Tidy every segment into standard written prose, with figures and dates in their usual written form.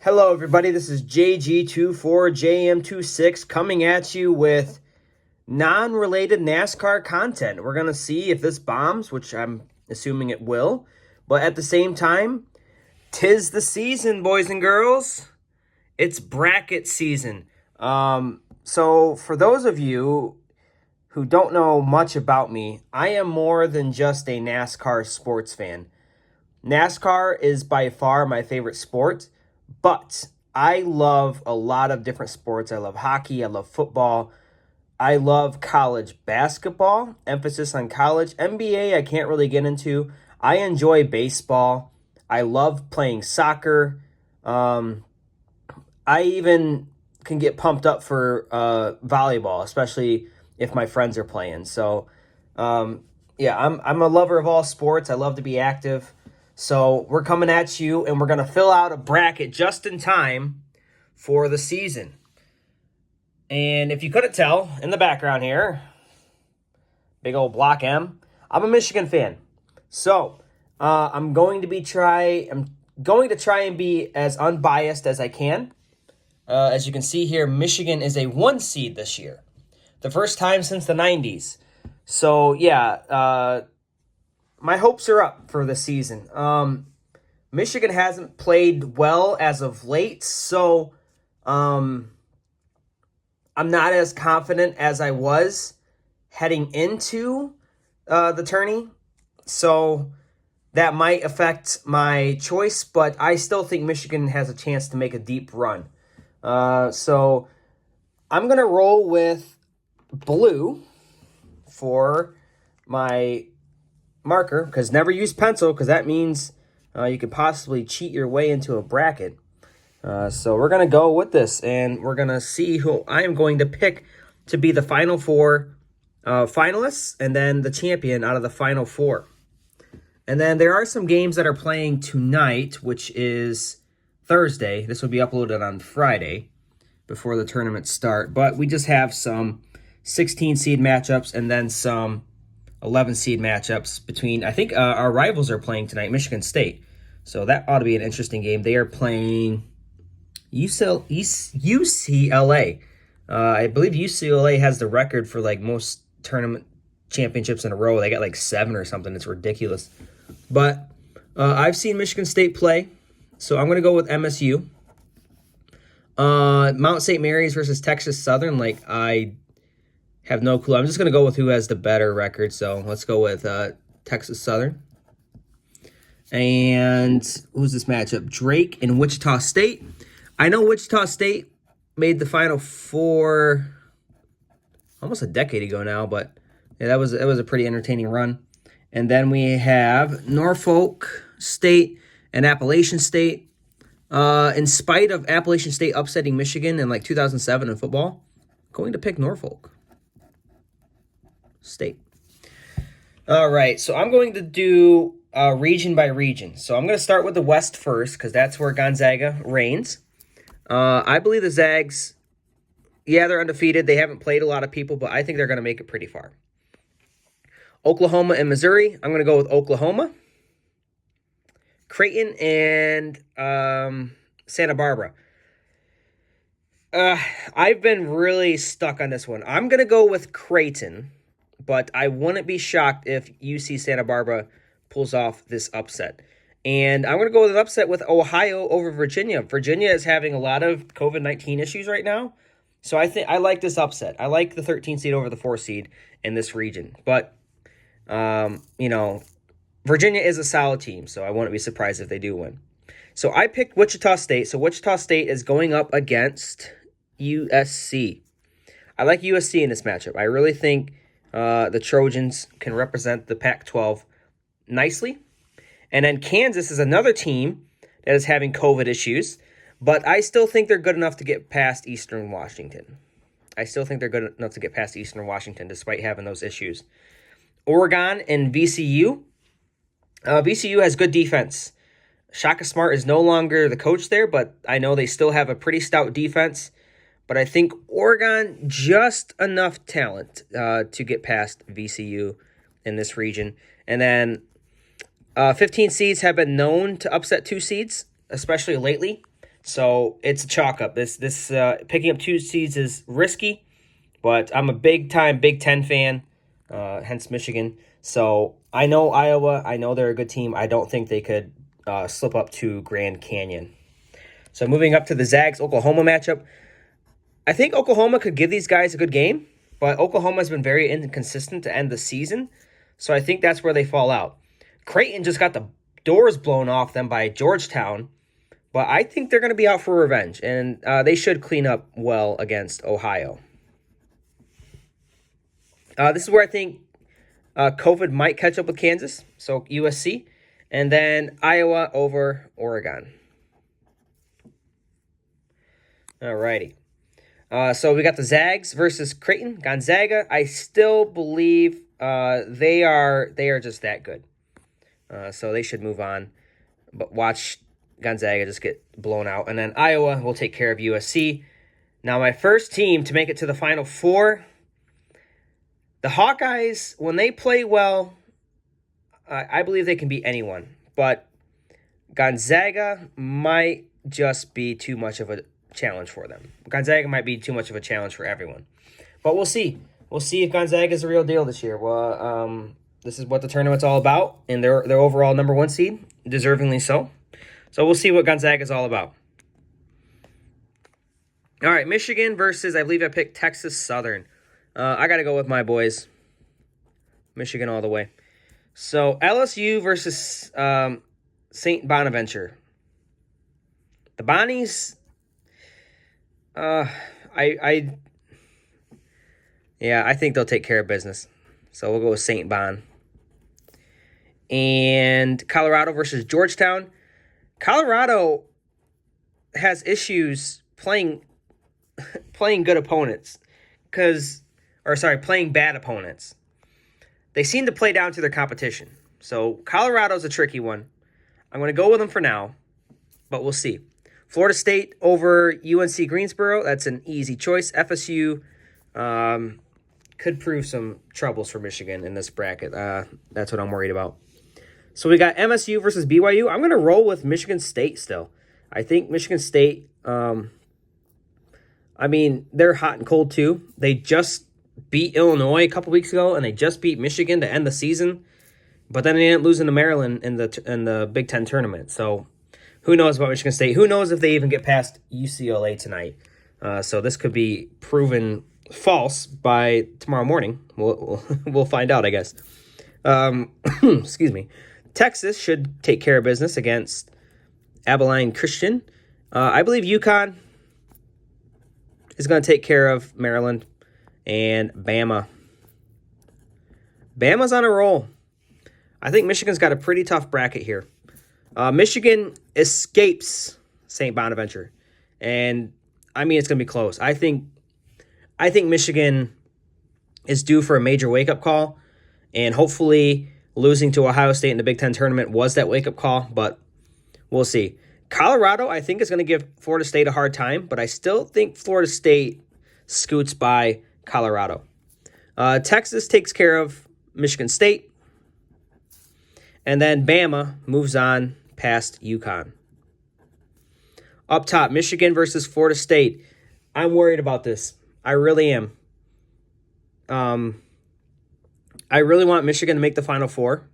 Hello, everybody. This is JG24JM26 coming at you with non-related NASCAR content. We're going to see if this bombs, which I'm assuming it will. But at the same time, 'tis the season, boys and girls. It's bracket season. So for those of you who don't know much about me, I am more than just a NASCAR sports fan. NASCAR is by far my favorite sport. But I love a lot of different sports. I love hockey. I love football. I love college basketball, emphasis on college. NBA, I can't really get into. I enjoy baseball. I love playing soccer. I even can get pumped up for volleyball, especially if my friends are playing. So, yeah, I'm a lover of all sports. I love to be active. So we're coming at you, and we're going to fill out a bracket just in time for the season. And if you couldn't tell, in the background here, big old Block M, I'm a Michigan fan. So I'm going to try and be as unbiased as I can. As you can see here, Michigan is a 1 seed this year. The first time since the 90s. So, yeah, my hopes are up for the season. Michigan hasn't played well as of late, so I'm not as confident as I was heading into the tourney. So that might affect my choice, but I still think Michigan has a chance to make a deep run. So I'm going to roll with blue for my marker, because never use pencil, because that means you could possibly cheat your way into a bracket. So we're going to go with this, and we're going to see who I am going to pick to be the final four finalists, and then the champion out of the final four. And then there are some games that are playing tonight, which is Thursday. This will be uploaded on Friday before the tournament start. But we just have some 16 seed matchups and then some 11 seed matchups between, I think our rivals are playing tonight, Michigan State. So that ought to be an interesting game. They are playing UCLA. I believe UCLA has the record for like most tournament championships in a row. They got like 7 or something. It's ridiculous. But I've seen Michigan State play, so I'm going to go with MSU. Mount St. Mary's versus Texas Southern, like I have no clue. I'm just going to go with who has the better record. So let's go with Texas Southern. And who's this matchup? Drake and Wichita State. I know Wichita State made the Final Four almost a decade ago now, but yeah, that was a pretty entertaining run. And then we have Norfolk State and Appalachian State. In spite of Appalachian State upsetting Michigan in like 2007 in football, I'm going to pick Norfolk State. All right, so I'm going to do region by region. So I'm going to start with the West first, because that's where Gonzaga reigns. I believe the Zags, yeah, they're undefeated. They haven't played a lot of people, but I think they're going to make it pretty far. Oklahoma and Missouri, I'm going to go with Oklahoma. Creighton and Santa Barbara. I've been really stuck on this one. I'm going to go with Creighton, but I wouldn't be shocked if UC Santa Barbara pulls off this upset. And I'm going to go with an upset with Ohio over Virginia. Virginia is having a lot of COVID-19 issues right now. So I think I like this upset. I like the 13 seed over the 4 seed in this region. But, Virginia is a solid team, so I wouldn't be surprised if they do win. So I picked Wichita State. So Wichita State is going up against USC. I like USC in this matchup. I really think the Trojans can represent the Pac-12 nicely. And then Kansas is another team that is having COVID issues, but I still think they're good enough to get past Eastern Washington. Despite having those issues. Oregon and VCU. VCU has good defense. Shaka Smart is no longer the coach there, but I know they still have a pretty stout defense. But I think Oregon, just enough talent to get past VCU in this region. And then 15 seeds have been known to upset 2 seeds, especially lately. So it's a chalk up. This picking up 2 seeds is risky, but I'm a big time Big Ten fan, hence Michigan. So I know Iowa. I know they're a good team. I don't think they could slip up to Grand Canyon. So moving up to the Zags-Oklahoma matchup, I think Oklahoma could give these guys a good game, but Oklahoma has been very inconsistent to end the season, so I think that's where they fall out. Creighton just got the doors blown off them by Georgetown, but I think they're going to be out for revenge, and they should clean up well against Ohio. This is where I think COVID might catch up with Kansas, so USC, and then Iowa over Oregon. Alrighty. So we got the Zags versus Creighton. Gonzaga, I still believe they are just that good. So they should move on. But watch Gonzaga just get blown out. And then Iowa will take care of USC. Now my first team to make it to the Final Four, the Hawkeyes, when they play well, I believe they can beat anyone. But Gonzaga might just be too much of a challenge for them. Gonzaga might be too much of a challenge for everyone. But we'll see. We'll see if Gonzaga is the real deal this year. Well, this is what the tournament's all about, and they're overall number 1 seed, deservingly so. So we'll see what Gonzaga is all about. All right, Michigan versus, I believe I picked Texas Southern. I got to go with my boys. Michigan all the way. So LSU versus St. Bonaventure. The Bonnies, I think they'll take care of business. So we'll go with St. Bon. And Colorado versus Georgetown. Colorado has issues playing good opponents. Playing bad opponents. They seem to play down to their competition. So Colorado's a tricky one. I'm going to go with them for now, but we'll see. Florida State over UNC Greensboro. That's an easy choice. FSU could prove some troubles for Michigan in this bracket. That's what I'm worried about. So we got MSU versus BYU. I'm going to roll with Michigan State still. I think Michigan State, they're hot and cold too. They just beat Illinois a couple weeks ago, and they just beat Michigan to end the season. But then they ended up losing to Maryland in the Big Ten tournament. So who knows about Michigan State? Who knows if they even get past UCLA tonight? So this could be proven false by tomorrow morning. We'll find out, I guess. Excuse me. Texas should take care of business against Abilene Christian. I believe UConn is going to take care of Maryland and Bama. Bama's on a roll. I think Michigan's got a pretty tough bracket here. Michigan escapes St. Bonaventure, and it's going to be close. I think Michigan is due for a major wake-up call, and hopefully losing to Ohio State in the Big Ten tournament was that wake-up call, but we'll see. Colorado, I think, is going to give Florida State a hard time, but I still think Florida State scoots by Colorado. Texas takes care of Michigan State, and then Bama moves on past UConn. Up top, Michigan versus Florida State. I'm worried about this. I really am. I really want Michigan to make the Final Four.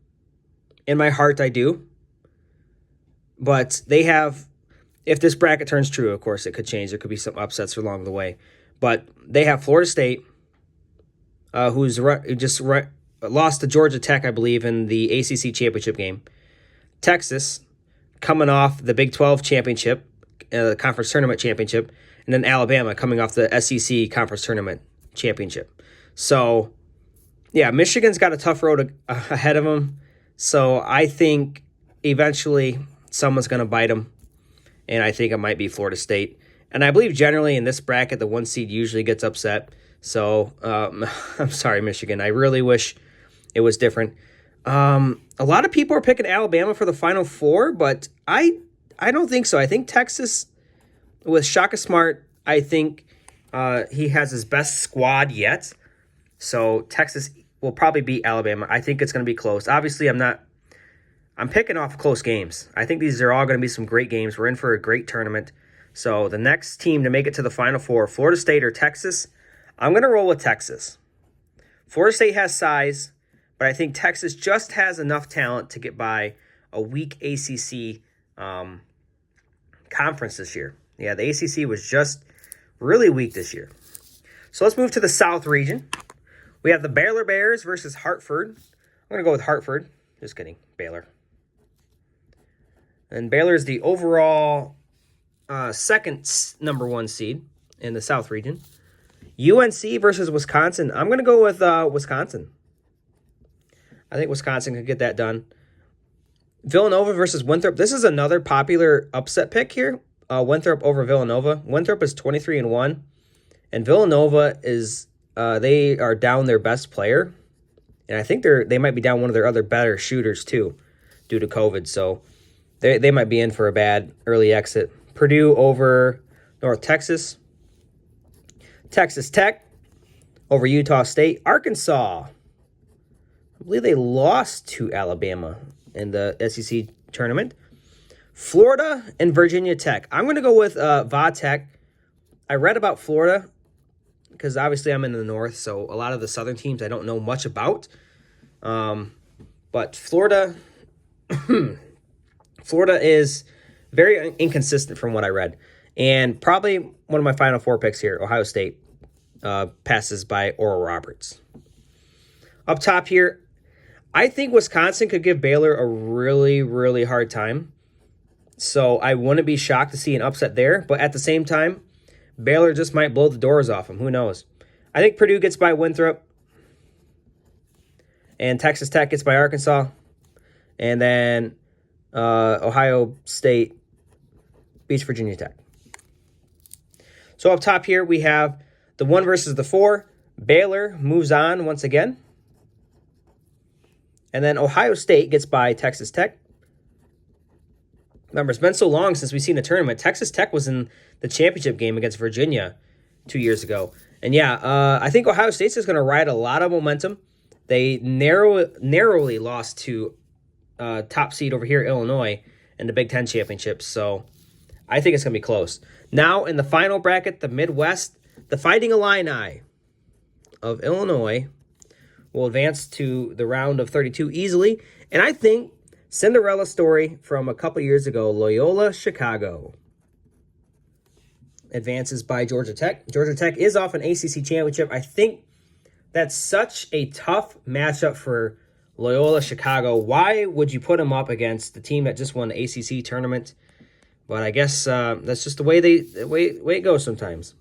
In my heart, I do. But they have, if this bracket turns true, of course, it could change. There could be some upsets along the way. But they have Florida State, who just lost to Georgia Tech, I believe, in the ACC championship game. Texas, coming off the Big 12 championship, the conference tournament championship, and then Alabama coming off the SEC conference tournament championship. So, yeah, Michigan's got a tough road ahead of them. So I think eventually someone's going to bite them, and I think it might be Florida State. And I believe generally in this bracket, the 1 seed usually gets upset. So I'm sorry, Michigan. I really wish it was different. A lot of people are picking Alabama for the Final Four, but I don't think so. I think Texas, with Shaka Smart, I think he has his best squad yet. So Texas will probably beat Alabama. I think it's going to be close. Obviously, I'm picking off close games. I think these are all going to be some great games. We're in for a great tournament. So the next team to make it to the Final Four, Florida State or Texas, I'm going to roll with Texas. Florida State has size, but I think Texas just has enough talent to get by a weak ACC conference this year. Yeah, the ACC was just really weak this year. So let's move to the South region. We have the Baylor Bears versus Hartford. I'm going to go with Hartford. Just kidding, Baylor. And Baylor is the overall second number 1 seed in the South region. UNC versus Wisconsin. I'm going to go with Wisconsin. I think Wisconsin could get that done. Villanova versus Winthrop. This is another popular upset pick here. Winthrop over Villanova. Winthrop is 23-1, and Villanova is they are down their best player, and I think they might be down one of their other better shooters too, due to COVID. So they might be in for a bad early exit. Purdue over North Texas. Texas Tech over Utah State. Arkansas, I believe they lost to Alabama in the SEC tournament. Florida and Virginia Tech. I'm going to go with Va Tech. I read about Florida because obviously I'm in the north, so a lot of the southern teams I don't know much about. But Florida, Florida is very inconsistent from what I read. And probably one of my Final Four picks here, Ohio State, passes by Oral Roberts. Up top here, I think Wisconsin could give Baylor a really, really hard time. So I wouldn't be shocked to see an upset there. But at the same time, Baylor just might blow the doors off them. Who knows? I think Purdue gets by Winthrop. And Texas Tech gets by Arkansas. And then Ohio State beats Virginia Tech. So up top here, we have the 1 versus the 4. Baylor moves on once again. And then Ohio State gets by Texas Tech. Remember, it's been so long since we've seen a tournament. Texas Tech was in the championship game against Virginia 2 years ago. And yeah, I think Ohio State's is going to ride a lot of momentum. They narrowly lost to top seed over here, Illinois, in the Big Ten championship. So I think it's going to be close. Now, in the final bracket, the Midwest, the Fighting Illini of Illinois will advance to the round of 32 easily. And I think Cinderella story from a couple years ago, Loyola Chicago advances by Georgia Tech. Georgia Tech is off an ACC championship. I think that's such a tough matchup for Loyola Chicago. Why would you put them up against the team that just won the ACC tournament? But I guess that's just the way it goes sometimes.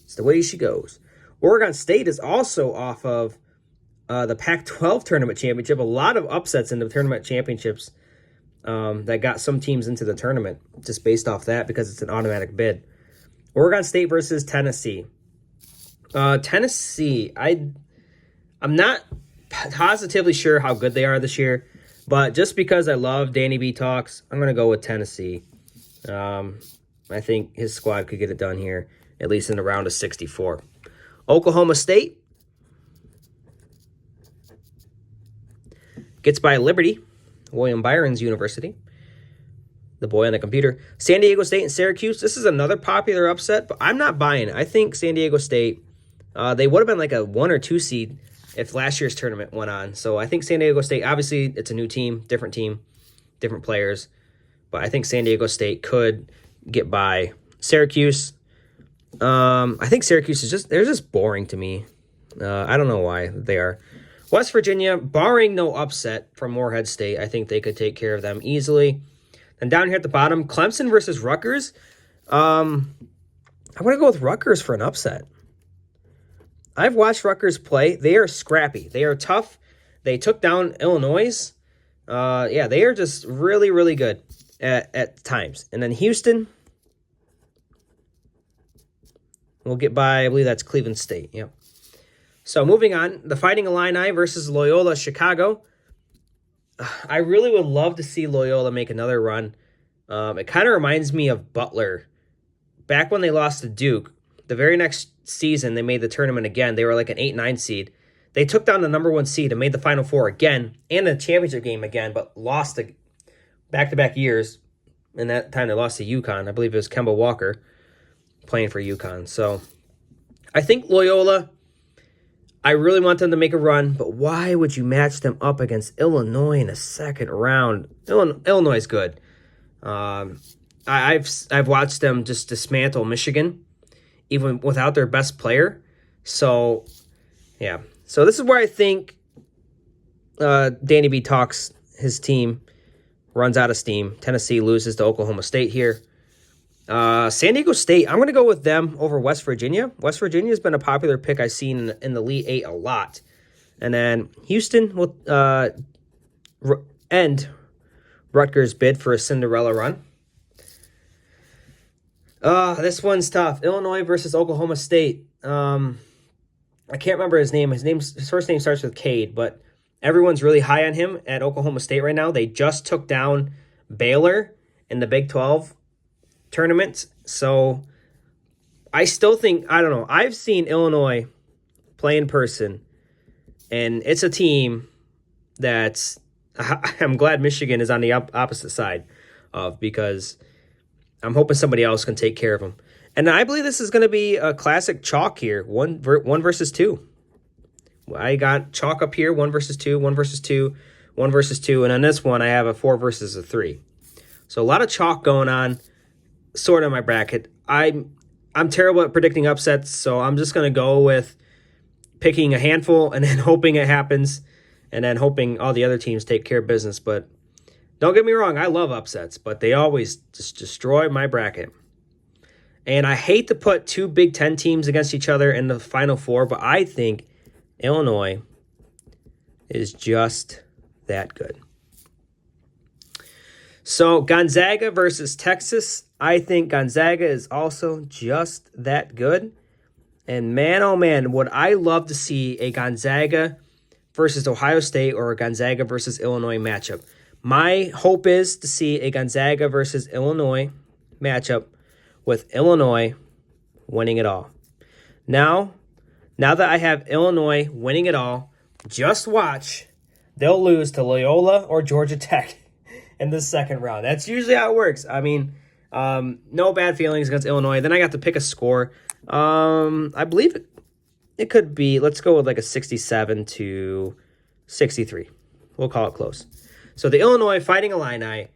It's the way she goes. Oregon State is also off of the Pac-12 tournament championship. A lot of upsets in the tournament championships that got some teams into the tournament just based off that because it's an automatic bid. Oregon State versus Tennessee. Tennessee, I'm not positively sure how good they are this year, but just because I love Danny B Talks, I'm going to go with Tennessee. I think his squad could get it done here, at least in the round of 64. Oklahoma State gets by Liberty, William Byron's University. The boy on the computer. San Diego State and Syracuse. This is another popular upset, but I'm not buying it. I think San Diego State, they would have been like a 1 or 2 seed if last year's tournament went on. So I think San Diego State, obviously it's a new team, different players. But I think San Diego State could get by Syracuse. I think Syracuse is they're just boring to me. I don't know why they are. West Virginia, barring no upset from Morehead State, I think they could take care of them easily. And down here at the bottom, Clemson versus Rutgers. I'm going to go with Rutgers for an upset. I've watched Rutgers play. They are scrappy. They are tough. They took down Illinois. Yeah, they are just really, really good at times. And then Houston will get by, I believe that's Cleveland State. Yep. So moving on, the Fighting Illini versus Loyola Chicago. I really would love to see Loyola make another run. It kind of reminds me of Butler. Back when they lost to Duke, the very next season they made the tournament again. They were like an 8-9 seed. They took down the number 1 seed and made the Final Four again and the championship game again, but lost back-to-back years. And that time they lost to UConn. I believe it was Kemba Walker playing for UConn. So I think Loyola, I really want them to make a run, but why would you match them up against Illinois in the second round? Illinois is good. I've watched them just dismantle Michigan, even without their best player. So, yeah. So this is where I think Danny B talks his team runs out of steam. Tennessee loses to Oklahoma State here. San Diego State, I'm going to go with them over West Virginia. West Virginia has been a popular pick I've seen in the Elite Eight a lot. And then Houston will end Rutgers' bid for a Cinderella run. This one's tough. Illinois versus Oklahoma State. I can't remember his name. His first name starts with Cade, but everyone's really high on him at Oklahoma State right now. They just took down Baylor in the Big 12 tournament. So I still think, I don't know, I've seen Illinois play in person, and it's a team that's, I'm glad Michigan is on the opposite side of, because I'm hoping somebody else can take care of them. And I believe this is going to be a classic chalk here, one versus two. I got chalk up here, 1 versus 2, 1 versus 2, 1 versus 2, and on this one I have a 4 versus a 3. So a lot of chalk going on, sort of in my bracket. I'm terrible at predicting upsets, so I'm just going to go with picking a handful and then hoping it happens, and then hoping all the other teams take care of business. But don't get me wrong, I love upsets, but they always just destroy my bracket. And I hate to put two Big Ten teams against each other in the Final Four, but I think Illinois is just that good. So Gonzaga versus Texas. I think Gonzaga is also just that good. And man, oh man, would I love to see a Gonzaga versus Ohio State or a Gonzaga versus Illinois matchup. My hope is to see a Gonzaga versus Illinois matchup with Illinois winning it all. Now that I have Illinois winning it all, just watch. They'll lose to Loyola or Georgia Tech in the second round. That's usually how it works. I mean, no bad feelings against Illinois. Then I got to pick a score. I believe it could be, let's go with like a 67 to 63. We'll call it close. So the Illinois Fighting Illini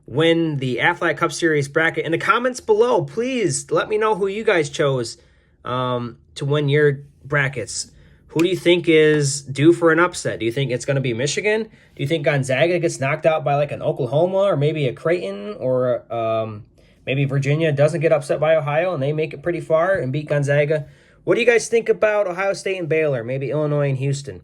win the Aflac Cup Series bracket. In the comments below, please let me know who you guys chose to win your brackets. Who do you think is due for an upset? Do you think it's going to be Michigan? Do you think Gonzaga gets knocked out by like an Oklahoma or maybe a Creighton, or maybe Virginia doesn't get upset by Ohio and they make it pretty far and beat Gonzaga? What do you guys think about Ohio State and Baylor? Maybe Illinois and Houston.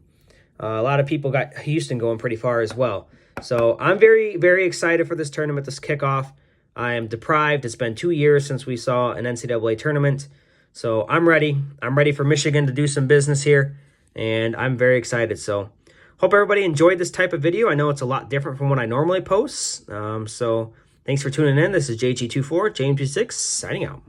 A lot of people got Houston going pretty far as well. So I'm very, very excited for this tournament, this kickoff. I am deprived. It's been 2 years since we saw an NCAA tournament. So I'm ready. I'm ready for Michigan to do some business here, and I'm very excited. So hope everybody enjoyed this type of video. I know it's a lot different from what I normally post. So thanks for tuning in. This is JG24, James 6 signing out.